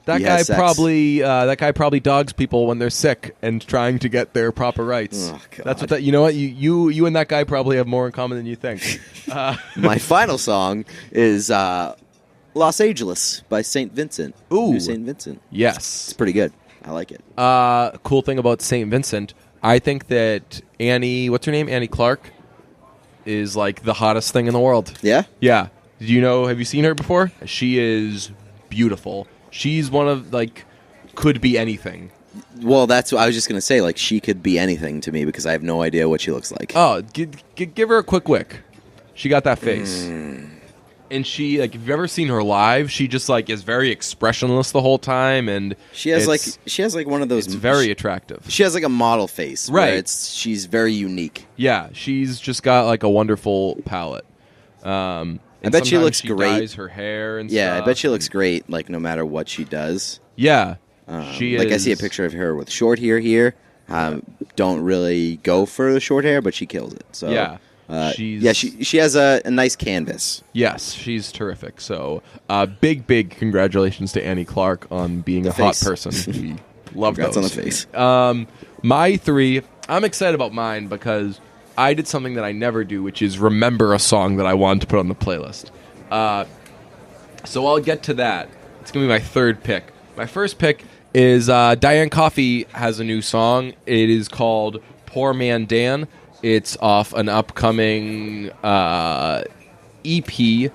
That He guy has sex. probably dogs people when they're sick and trying to get their proper rights. Oh, God. That's what that. You know what? You and that guy probably have more in common than you think. My final song is Los Angeles by St. Vincent. Ooh. New St. Vincent. Yes. It's pretty good. I like it. Cool thing about St. Vincent, I think that what's her name? Annie Clark is like the hottest thing in the world. Yeah? Yeah. Did you know? Have you seen her before? She is beautiful. She's one of like could be anything. Well, that's what I was just going to say. Like, she could be anything to me because I have no idea what she looks like. Oh, give her a quick wick. She got that face. And she, like, if you've ever seen her live, she just, like, is very expressionless the whole time. And She has like one of those. it's very attractive. She has like a model face. where Right. She's very unique. Yeah, she's just got, like, a wonderful palette. I bet she sometimes looks great. Dyes her hair and Yeah, stuff. I bet she looks great. Like no matter what she does. Yeah. She like is. I see a picture of her with short hair here. Don't really go for the short hair, but she kills it. So Yeah. she has a nice canvas. Yes, she's terrific. So, big congratulations to Annie Clark on being a hot face. person. We love Congrats those. on the face. My 3, I'm excited about mine because I did something that I never do, which is remember a song that I wanted to put on the playlist. So I'll get to that. It's going to be my 3rd pick. My first pick is Diane Coffey has a new song. It is called Poor Man Dan. It's off an upcoming EP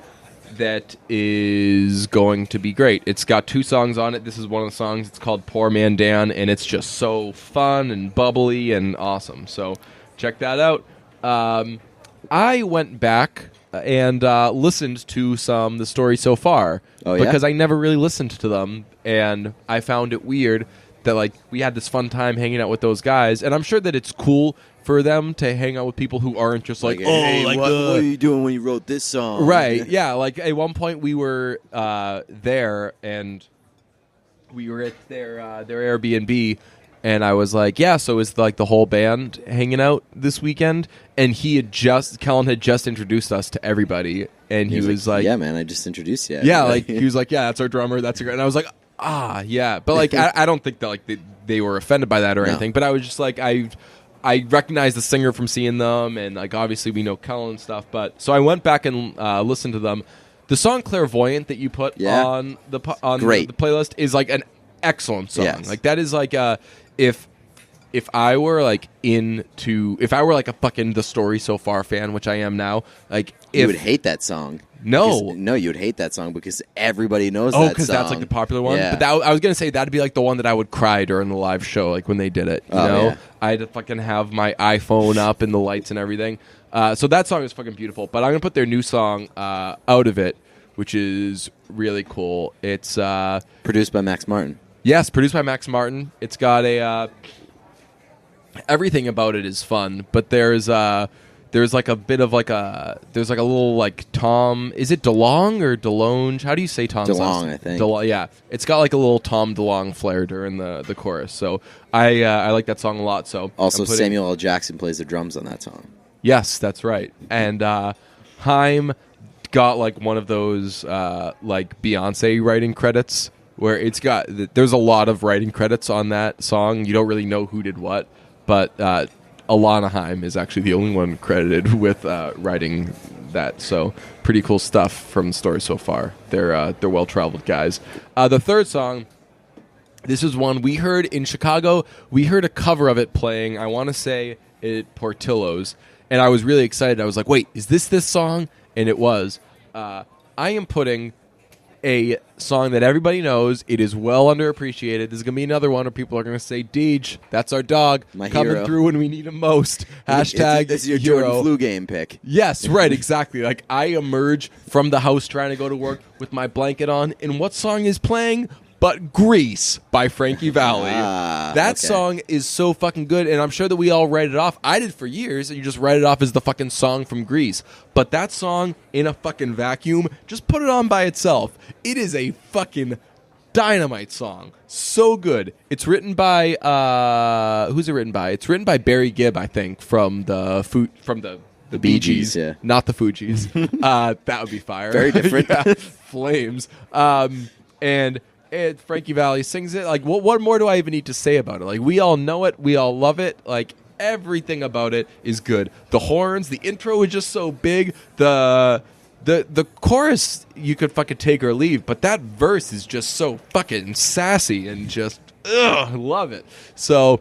that is going to be great. It's got 2 songs on it. This is one of the songs. It's called Poor Man Dan, and it's just so fun and bubbly and awesome. So check that out. I went back and listened to The Story So Far Oh, yeah? because I never really listened to them, and I found it weird that like we had this fun time hanging out with those guys, and I'm sure that it's cool for them to hang out with people who aren't just like, hey, like what are you doing when you wrote this song? right, yeah. Like at one point we were there, and we were at their Airbnb, And I was like, yeah, so is like the whole band hanging out this weekend? And Kellen had just introduced us to everybody. And he was like, yeah, man, I just introduced you. Yeah, like he was like, yeah, that's our drummer. And I was like, yeah. But like, I don't think that like they were offended by that or anything. But I was just like, I recognized the singer from seeing them. And like, obviously we know Kellen and stuff. But so I went back and listened to them. The song Clairvoyant that you put on the playlist is like an excellent song. Yes. Like that is like if I were like a fucking The Story So Far fan, which I am now, like you would hate that song. No, you would hate that song because everybody knows that song. Oh, because that's like the popular one. Yeah. But I was gonna say that'd be like the one that I would cry during the live show, like when they did it. You know, yeah. I had to fucking have my iPhone up and the lights and everything. So that song is fucking beautiful. But I'm gonna put their new song Out of It, which is really cool. It's produced by Max Martin. Yes, produced by Max Martin. It's got everything about it is fun, but there's like a bit of like there's like a little like Tom. Is it DeLonge or DeLonge? How do you say Tom's last DeLonge, name? I think. Yeah, it's got like a little Tom DeLonge flair during the chorus. So I like that song a lot. So also Samuel L. Jackson plays the drums on that song. Yes, that's right. And Haim got like one of those like Beyonce writing credits where there's a lot of writing credits on that song. You don't really know who did what, but Alana Haim is actually the only one credited with writing that. So pretty cool stuff from The Story So Far. They're well-traveled guys. The third song, this is one we heard in Chicago. We heard a cover of it playing, I want to say, at Portillo's. And I was really excited. I was like, wait, is this song? And it was. I am putting a song that everybody knows. It is well underappreciated. This is going to be another one where people are going to say, Deej, that's our dog. My coming hero. through when we need him most. Hashtag It's your hero. Jordan Flu game pick. Yes, right, exactly. Like, I emerge from the house trying to go to work with my blanket on, and what song is playing? But Grease by Frankie Valli. That song is so fucking good, and I'm sure that we all write it off. I did for years, and you just write it off as the fucking song from Grease. But that song, in a fucking vacuum, just put it on by itself. It is a fucking dynamite song. So good. It's written by, who's it written by? It's written by Barry Gibb, I think, from the Bee Gees. Yeah. Not the Fugees. That would be fire. Very different. Yeah, flames. And Frankie Valli sings it. Like, what more do I even need to say about it? Like, we all know it. We all love it. Like, everything about it is good. The horns, the intro is just so big. The chorus, you could fucking take or leave, but that verse is just so fucking sassy and just, love it. So,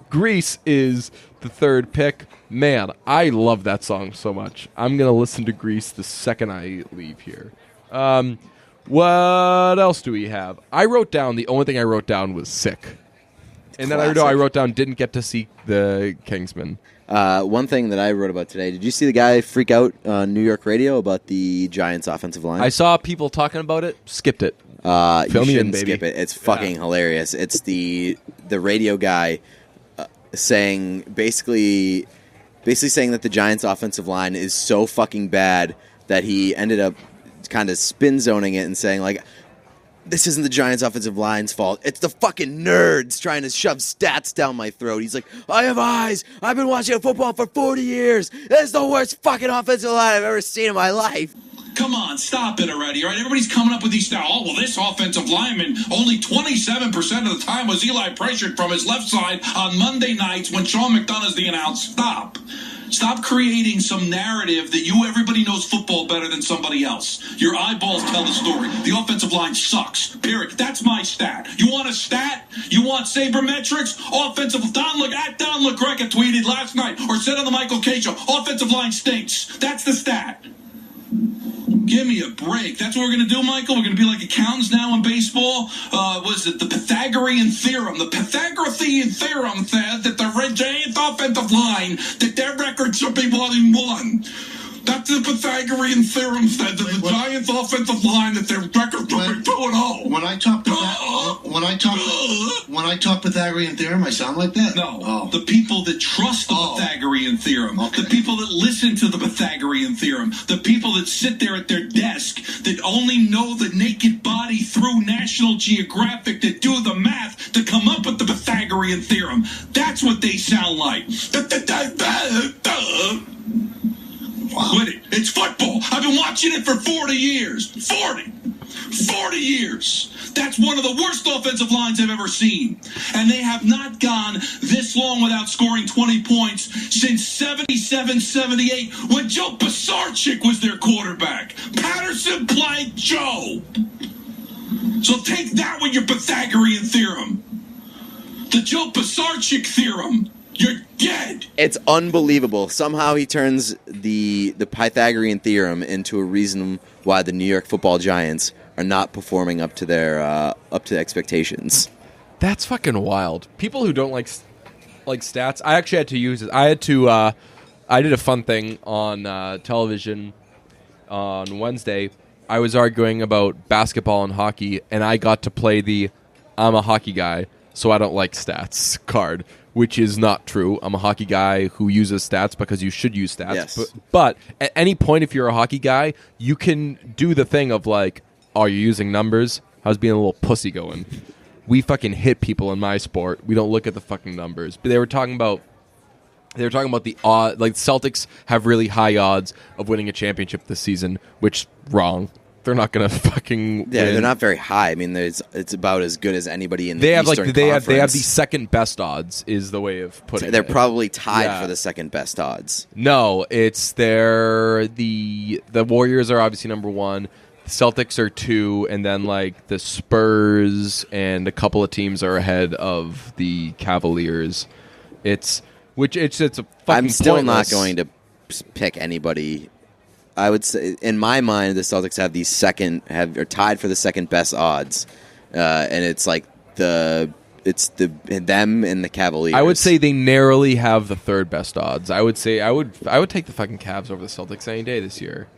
Grease is the third pick. Man, I love that song so much. I'm going to listen to Grease the second I leave here. What else do we have? The only thing I wrote down was Sick. And then I wrote down didn't get to see the Kingsman. One thing that I wrote about today, did you see the guy freak out on New York radio about the Giants offensive line? I saw people talking about it, skipped it. You Fill me in, shouldn't baby. skip it. It's fucking hilarious. It's the radio guy saying basically saying that the Giants offensive line is so fucking bad that he ended up kind of spin zoning it and saying like, this isn't the Giants offensive line's fault. It's the fucking nerds trying to shove stats down my throat. He's like, I have eyes. I've been watching football for 40 years. This is the worst fucking offensive line I've ever seen in my life. Come on, stop it already, all right? Everybody's coming up with these stats. Oh, well, this offensive lineman, only 27% of the time was Eli pressured from his left side on Monday nights when Sean McDonough's the announcer. Stop creating some narrative that everybody knows football better than somebody else. Your eyeballs tell the story. The offensive line sucks. Period. That's my stat. You want a stat? You want sabermetrics? Don LeGreca tweeted last night or said on the Michael K show, offensive line stinks. That's the stat. Give me a break. That's what we're going to do, Michael? We're going to be like accountants now in baseball? Was it the Pythagorean theorem? The Pythagorean theorem said that the Giants offensive line, that their record should be 1-1. That's the Pythagorean theorem that the Giants' offensive line that their record will be 2-0. When I talk Pythagorean theorem, I sound like that. No, the people that trust the Pythagorean theorem, Okay. the people that listen to the Pythagorean theorem, the people that sit there at their desk that only know the naked body through National Geographic that do the math to come up with the Pythagorean theorem. That's what they sound like. Quit it. It's football. I've been watching it for 40 years. 40 years. That's one of the worst offensive lines I've ever seen. And they have not gone this long without scoring 20 points since 77-78 when Joe Pisarcik was their quarterback. Patterson played Joe. So take that with your Pythagorean theorem. The Joe Pisarcik theorem. You're dead. It's unbelievable. Somehow he turns the Pythagorean theorem into a reason why the New York Football Giants are not performing up to their expectations. That's fucking wild. People who don't like stats, I actually had to use it. I did a fun thing on television on Wednesday. I was arguing about basketball and hockey, and I got to play the I'm a hockey guy, so I don't like stats card, which is not true. I'm a hockey guy who uses stats because you should use stats. Yes. But at any point, if you're a hockey guy, you can do the thing of like, are you using numbers? How's being a little pussy going? We fucking hit people in my sport. We don't look at the fucking numbers. But they were talking about the odd, like Celtics have really high odds of winning a championship this season, which wrong. They're not gonna fucking win. They're not very high. I mean, it's about as good as anybody in the They have Eastern they have Conference. the second best odds is the way of putting They're it. probably tied Yeah. for the second best odds. No, it's the Warriors are obviously number one. The Celtics are two, and then like the Spurs and a couple of teams are ahead of the Cavaliers. It's a fucking I'm still pointless. not going to pick anybody. I would say, in my mind, the Celtics are tied for the second best odds, and it's like them and the Cavaliers. I would say they narrowly have the third best odds. I would say I would take the fucking Cavs over the Celtics any day this year.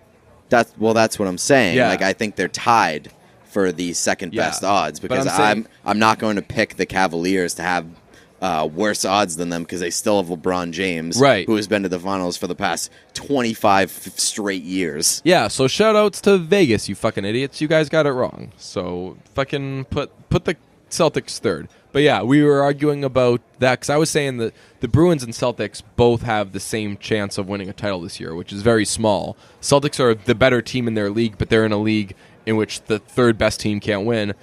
that's what I'm saying. Yeah. Like I think they're tied for the second Yeah. best odds But because I'm saying- I'm not going to pick the Cavaliers to have worse odds than them because they still have LeBron James, Right. who has been to the finals for the past 25 straight years. Yeah, so shout outs to Vegas, you fucking idiots. You guys got it wrong. So fucking put the Celtics third. But yeah, we were arguing about that because I was saying that the Bruins and Celtics both have the same chance of winning a title this year, which is very small. Celtics are the better team in their league, but they're in a league in which the third best team can't win.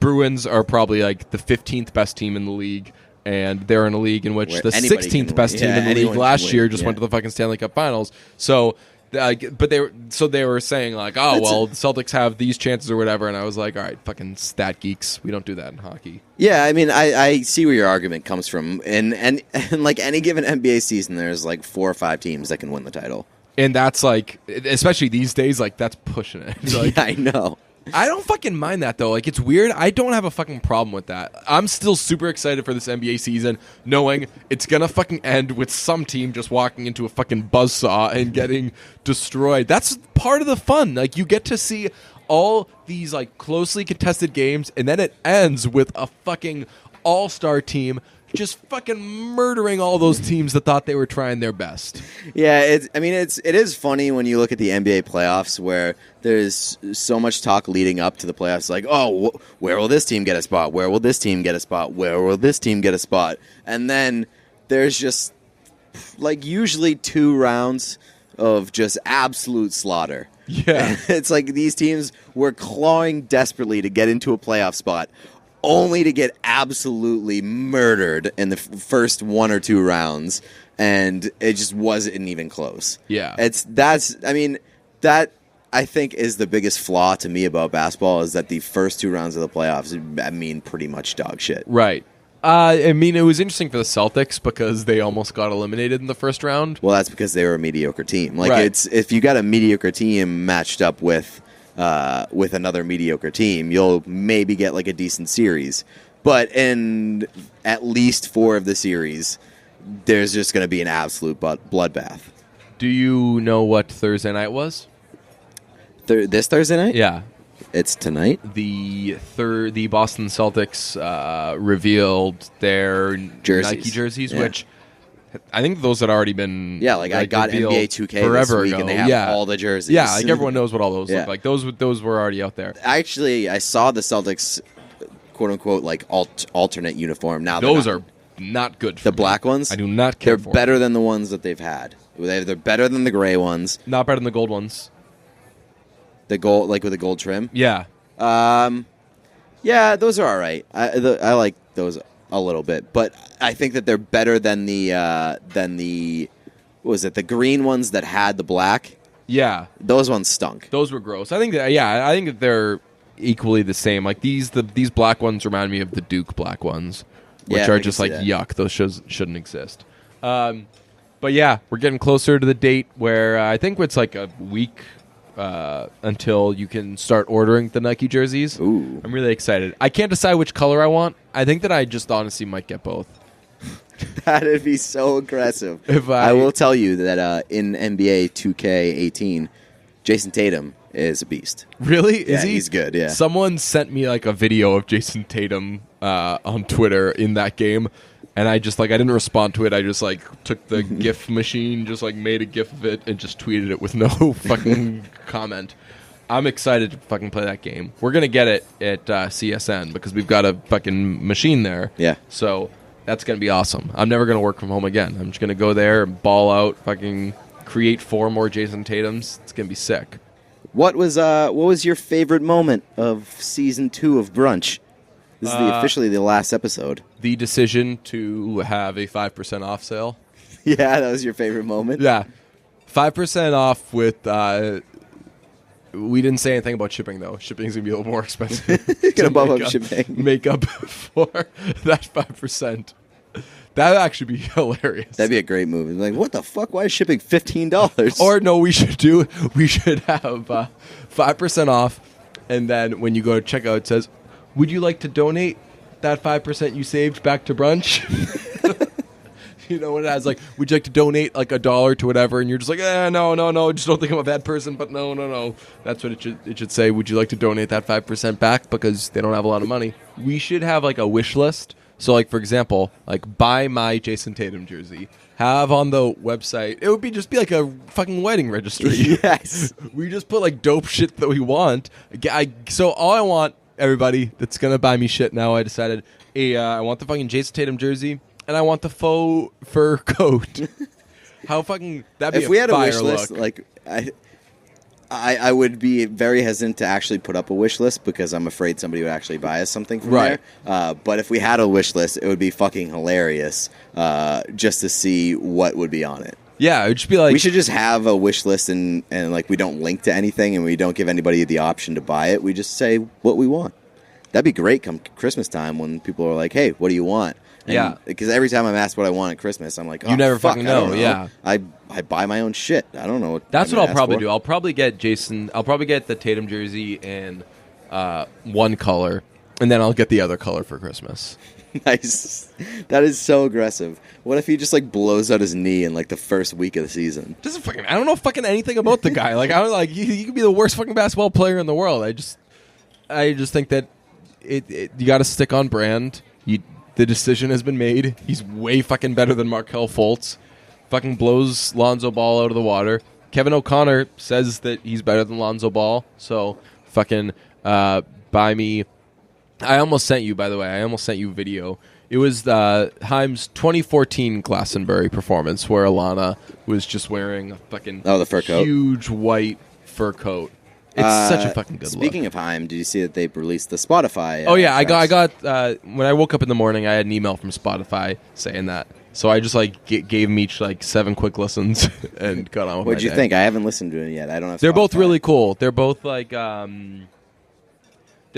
Bruins are probably like the 15th best team in the league. And they're in a league in which Where the anybody 16th can best win. team Yeah, in the league anyone can last win. year just Yeah. went to the fucking Stanley Cup Finals. So, but they were saying like, oh well, the Celtics have these chances or whatever, and I was like, all right, fucking stat geeks, we don't do that in hockey. Yeah, I mean, I see where your argument comes from. And like any given NBA season, there's like 4 or 5 teams that can win the title. And that's like, especially these days, like that's pushing it. Like, Yeah, I know. I don't fucking mind that though. Like it's weird. I don't have a fucking problem with that. I'm still super excited for this NBA season, knowing it's gonna fucking end with some team just walking into a fucking buzzsaw and getting destroyed. That's part of the fun. Like you get to see all these like closely contested games, and then it ends with a fucking all-star team just fucking murdering all those teams that thought they were trying their best. Yeah, it is funny when you look at the NBA playoffs where there's so much talk leading up to the playoffs, like, oh, where will this team get a spot? Where will this team get a spot? Where will this team get a spot? And then there's just like usually 2 rounds of just absolute slaughter. Yeah. It's like these teams were clawing desperately to get into a playoff spot, only to get absolutely murdered in the first 1 or 2 rounds, and it just wasn't even close. Yeah. That I think is the biggest flaw to me about basketball is that the first 2 rounds of the playoffs mean pretty much dog shit. Right. I mean, it was interesting for the Celtics because they almost got eliminated in the first round. Well, that's because they were a mediocre team. Like Right. it's if you got a mediocre team matched up with another mediocre team, you'll maybe get like a decent series. But in at least 4 of the series, there's just going to be an absolute bloodbath. Do you know what Thursday night was? This Thursday night? Yeah. It's tonight? The Boston Celtics revealed their Jerseys. Nike jerseys, Yeah. which I think those had already been I got revealed NBA 2K forever this week, ago. and they have yeah. all the jerseys. Yeah, like everyone knows what all those Yeah. look like. Those were already out there. Actually, I saw the Celtics, quote unquote, like alternate uniform. Now Those are not good. For the me. black ones. I do not care. They're for better than the ones that they've had. They're better than the gray ones. Not better than the gold ones. The gold, like with the gold trim. Yeah. Yeah, those are all right. I like those a little bit, but I think that they're better than the what was it? The green ones that had the black. Yeah. Those ones stunk. Those were gross. I think that they're equally the same. Like these black ones remind me of the Duke black ones, which Yeah, I are can just see like that. yuck. Those shouldn't exist. But yeah, we're getting closer to the date where I think it's like a week until you can start ordering the Nike jerseys. Ooh. I'm really excited. I can't decide which color I want. I think that I just honestly might get both. That'd be so aggressive. If I will tell you that in NBA 2K18, Jason Tatum is a beast. Really? Is Yeah, he? he's good, yeah. Someone sent me like a video of Jason Tatum on Twitter in that game, and I just I didn't respond to it. I just took the GIF machine, just made a GIF of it, and just tweeted it with no fucking comment. I'm excited to fucking play that game. We're gonna get it at CSN because we've got a fucking machine there. Yeah. So that's gonna be awesome. I'm never gonna work from home again. I'm just gonna go there and ball out, fucking create 4 more Jason Tatums. It's gonna be sick. What was your favorite moment of season 2 of Brunch? This is officially the last episode. The decision to have a 5% off sale. Yeah, that was your favorite moment. Yeah. 5% off with we didn't say anything about shipping though. Shipping's gonna be a little more expensive. Gonna bump up make shipping. Make up for that 5%. That'd actually be hilarious. That'd be a great move. It's like, what the fuck? Why is shipping $15? Or no, we should have 5% off, and then when you go to checkout, it says, "Would you like to donate that 5% you saved back to Brunch?" You know, when it has would you like to donate $1 to whatever, and you're just no, just don't think I'm a bad person, but no. That's what it should say. Would you like to donate that 5% back because they don't have a lot of money? We should have a wish list. So for example, buy my Jason Tatum jersey. Have on the website. It would just be like a fucking wedding registry. Yes. We just put dope shit that we want. So all I want, everybody that's gonna buy me shit now, I decided, I want the fucking Jason Tatum jersey, and I want the faux fur coat. How fucking that'd be If we had a fire wish list, look. I would be very hesitant to actually put up a wish list because I'm afraid somebody would actually buy us something from Right. there. But if we had a wish list, it would be fucking hilarious just to see what would be on it. Yeah, it would just be We should just have a wish list and we don't link to anything and we don't give anybody the option to buy it. We just say what we want. That'd be great come Christmas time when people are like, hey, what do you want? And Yeah. Because every time I'm asked what I want at Christmas, I'm like, oh, You never fuck, fucking I don't know, yeah. I buy my own shit. I don't know what That's I'm what gonna I'll probably ask for. do. I'll probably get the Tatum jersey in one color, and then I'll get the other color for Christmas. Nice. That is so aggressive. What if he just blows out his knee in the first week of the season? Doesn't fucking. I don't know fucking anything about the guy. I don't he could be the worst fucking basketball player in the world. I just think that you got to stick on brand. The decision has been made. He's way fucking better than Markelle Fultz. Fucking blows Lonzo Ball out of the water. Kevin O'Connor says that he's better than Lonzo Ball. So fucking buy me. I almost sent you, by the way. I almost sent you video. It was Haim's 2014 Glastonbury performance where Alana was just wearing a fucking the fur coat. huge white fur coat. It's such a fucking good Speaking look. of Haim, did you see that they released the Spotify? Oh yeah, I tracks? got when I woke up in the morning, I had an email from Spotify saying that. So I just gave them each 7 quick listens and got on with What'd my you day. think? I haven't listened to it yet. I don't have. They're both Spotify. really cool. They're both they're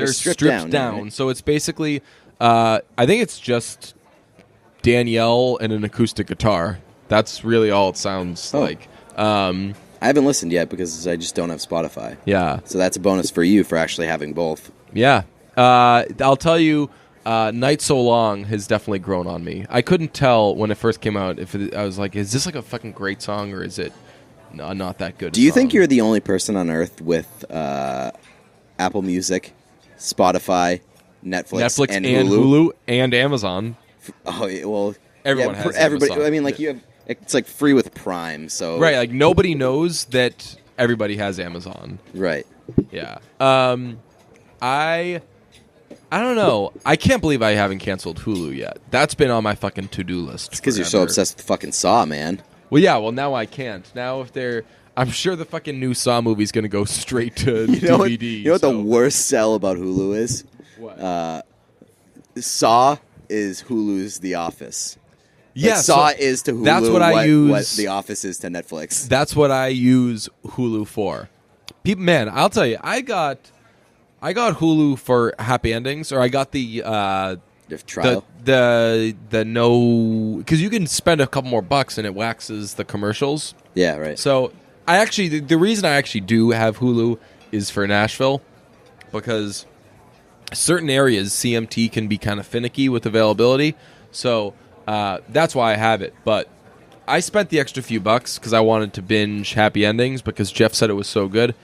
stripped stripped down, down. right? So it's basically I think it's just Danielle and an acoustic guitar. That's really all it sounds like. I haven't listened yet because I just don't have Spotify. Yeah. So that's a bonus for you for actually having both. Yeah. I'll tell you, Night So Long has definitely grown on me. I couldn't tell when it first came out I was like, is this a fucking great song or is it not that good. Do you think song. you're the only person on earth with Apple Music, Spotify, Netflix and Hulu? Hulu and Amazon? Oh, yeah, well, Everyone yeah, has everybody. Amazon. I mean, like you have, it's like free with Prime, so Right, like nobody knows that everybody has Amazon. right. Yeah. I don't know. I can't believe I haven't canceled Hulu yet. That's been on my fucking to-do list. It's because you're so forever. obsessed with fucking Saw, man. Well, yeah. Well, now I can't. Now if they're, I'm sure the fucking new Saw movie's gonna go straight to You know DVD. what? You know what so- the worst sell about Hulu is? What? Saw is Hulu's The Office. Yeah, Like, Saw so is to Hulu. that's what I use- What The Office is to Netflix. That's what I use Hulu for. People, man, I'll tell you, I got Hulu for happy endings, or I got the Trial. the no, because you can spend a couple more bucks and it waxes the commercials. Yeah, right. So I actually, the reason I actually do have Hulu is for Nashville, because certain areas CMT can be kind of finicky with availability. So that's why I have it. But I spent the extra few bucks because I wanted to binge Happy Endings because Jeff said it was so good.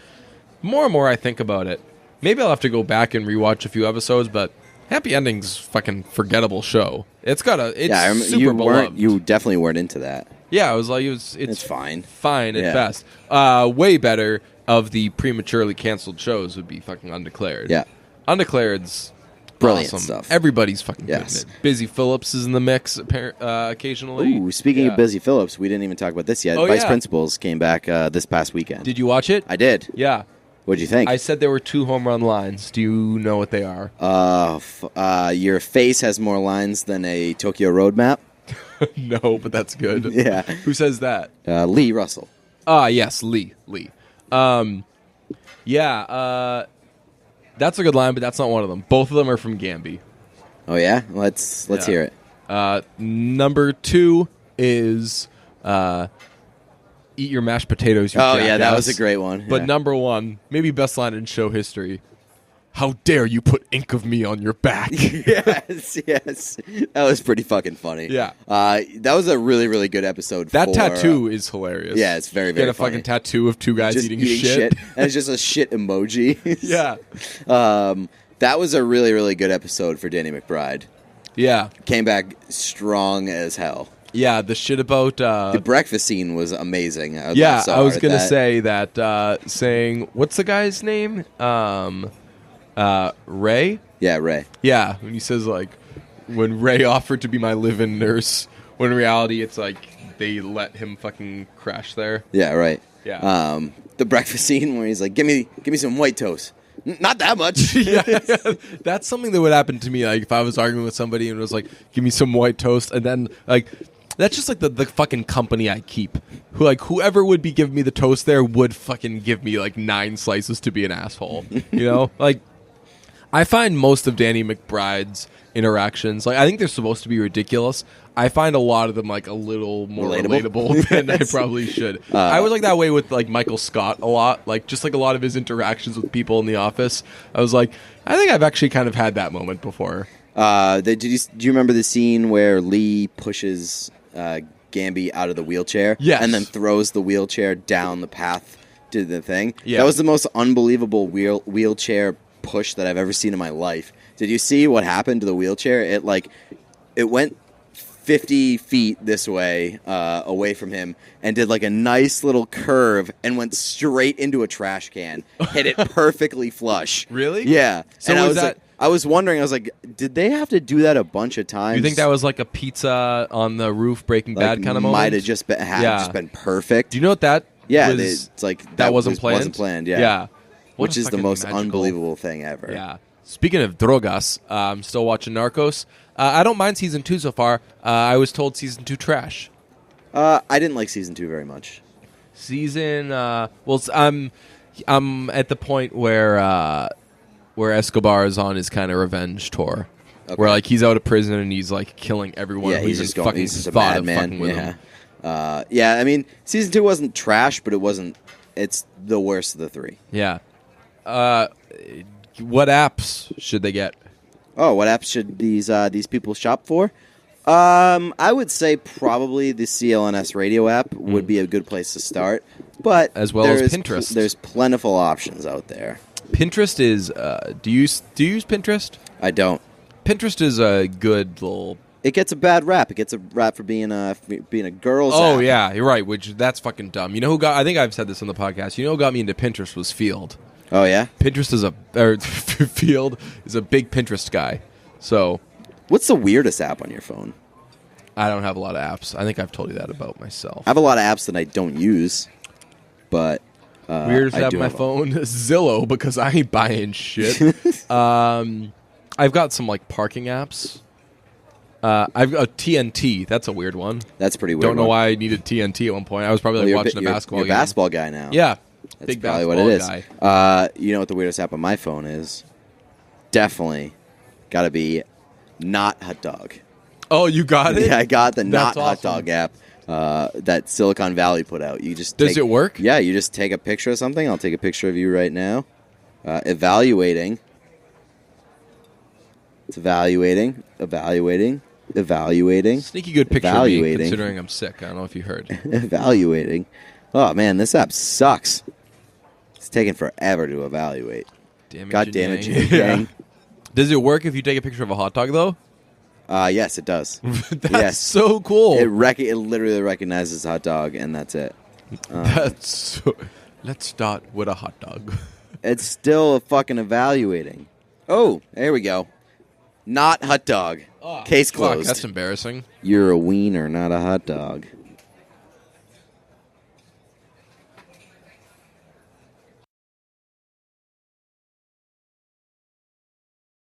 More and more I think about it, maybe I'll have to go back and rewatch a few episodes, but Happy Endings fucking forgettable show. It's I remember super you beloved. You definitely weren't into that. Yeah, I was like, it's fine. Fine at Yeah. best. Way better of the prematurely canceled shows would be fucking Undeclared. Yeah. Undeclared's Brilliant awesome. stuff. Everybody's fucking Yes. good in it. Busy Phillips is in the mix occasionally. Ooh, speaking Yeah. of Busy Phillips, we didn't even talk about this yet. Oh, Vice yeah. Principals came back this past weekend. Did you watch it? I did. Yeah. What'd you think? I said there were 2 home run lines. Do you know what they are? Your face has more lines than a Tokyo road map. No, but that's good. Yeah. Who says that? Lee Russell. Yes, Lee. That's a good line, but that's not one of them. Both of them are from Gamby. Oh yeah, let's Yeah. hear it. Number 2 is eat your mashed potatoes. You Oh yeah, that jackass. was a great one. But yeah. number 1, maybe best line in show history. How dare you put ink of me on your back? yes, that was pretty fucking funny. Yeah. That was a really, really good episode. That for, tattoo is hilarious. yeah, it's very, Get very a fucking funny. tattoo of 2 guys just eating shit. and it's just a shit emoji. Yeah. That was a really, really good episode for Danny McBride. Yeah. Came back strong as hell. Yeah, the shit about The breakfast scene was amazing. I was gonna that. say that saying what's the guy's name? Ray? Yeah, Ray. Yeah, when he says like when Ray offered to be my live-in nurse, when in reality it's like they let him fucking crash there. Yeah, right. Yeah. The breakfast scene where he's like, "Give me some white toast." Not that much. Yeah, that's something that would happen to me. Like if I was arguing with somebody and it was like, "Give me some white toast," and then like that's just like the fucking company I keep. Who like whoever would be giving me the toast there would fucking give me like 9 slices to be an asshole. You know, like I find most of Danny McBride's interactions, like I think they're supposed to be ridiculous. I find a lot of them like a little more relatable than I probably should. I was like that way with like Michael Scott a lot, like just like a lot of his interactions with people in the office. I was like, I think I've actually kind of had that moment before. Do you remember the scene where Lee pushes Gamby out of the wheelchair? Yes. And then throws the wheelchair down the path to the thing? Yeah. That was the most unbelievable wheelchair push that I've ever seen in my life. Did you see what happened to the wheelchair? It went 50 feet this way, away from him, and did like a nice little curve and went straight into a trash can. Hit it perfectly flush. Really? Yeah. So and I was was that- like, I was wondering, I was like, did they have to do that a bunch of times? You think that was like a pizza on the roof Breaking Bad kind of moment? Might have just been perfect. Do you know what that Yeah, was? it's like that wasn't planned? Wasn't planned. Yeah. Yeah. What Which a is the fucking most magical- unbelievable thing ever. Yeah. Speaking of drogas, I'm still watching Narcos. I don't mind season 2 so far. I was told season 2 trash. I didn't like season 2 very much. I'm at the point where Escobar is on his kind of revenge tour, Okay. where like he's out of prison and he's like killing everyone. Yeah, who he's even just going. fucking He's just a thought of madman. fucking with Yeah. him. Yeah. I mean, season 2 wasn't trash, but it wasn't. It's the worst of the 3. Yeah. What apps should they get? Oh, what apps should these people shop for? I would say probably the CLNS radio app would be a good place to start. But as well as there's Pinterest. There's plentiful options out there. Pinterest is. Do you use Pinterest? I don't. Pinterest is a good little. It gets a bad rap. It gets a rap for being a girl's Oh app. yeah, you're right. Which that's fucking dumb. You know who got? I think I've said this on the podcast. You know who got me into Pinterest was Field. Oh yeah. Pinterest is Field is a big Pinterest guy. So What's the weirdest app on your phone? I don't have a lot of apps. I think I've told you that about myself. I have a lot of apps that I don't use, but Weirdest I app do on my have phone? Zillow, because I ain't buying shit. I've got some like parking apps. I've got TNT. That's a weird one. That's pretty weird. Don't know one. why I needed TNT at one point. I was probably Well, like you're watching a you're- basketball you're game. a basketball guy now. Yeah. That's Big probably basketball what it is. guy. You know what the weirdest app on my phone is? Definitely got to be Not Hot Dog. Oh, you got it? Yeah, I got the Not That's Hot awesome. Dog app that Silicon Valley put out. You just Does it work? Yeah, you just take a picture of something. I'll take a picture of you right now. Evaluating. It's evaluating. Sneaky good picture of me, Evaluating. considering I'm sick. I don't know if you heard. Evaluating. Oh man, this app sucks. It's taking forever to evaluate. God damn it, Yang. Yang. Does it work if you take a picture of a hot dog, though? Yes, it does. That's Yes. so cool. It literally recognizes hot dog, and that's it. That's so... Let's start with a hot dog. It's still a fucking evaluating. Oh, there we go. Not hot dog. Case Fuck, closed. that's embarrassing. You're a wiener, not a hot dog.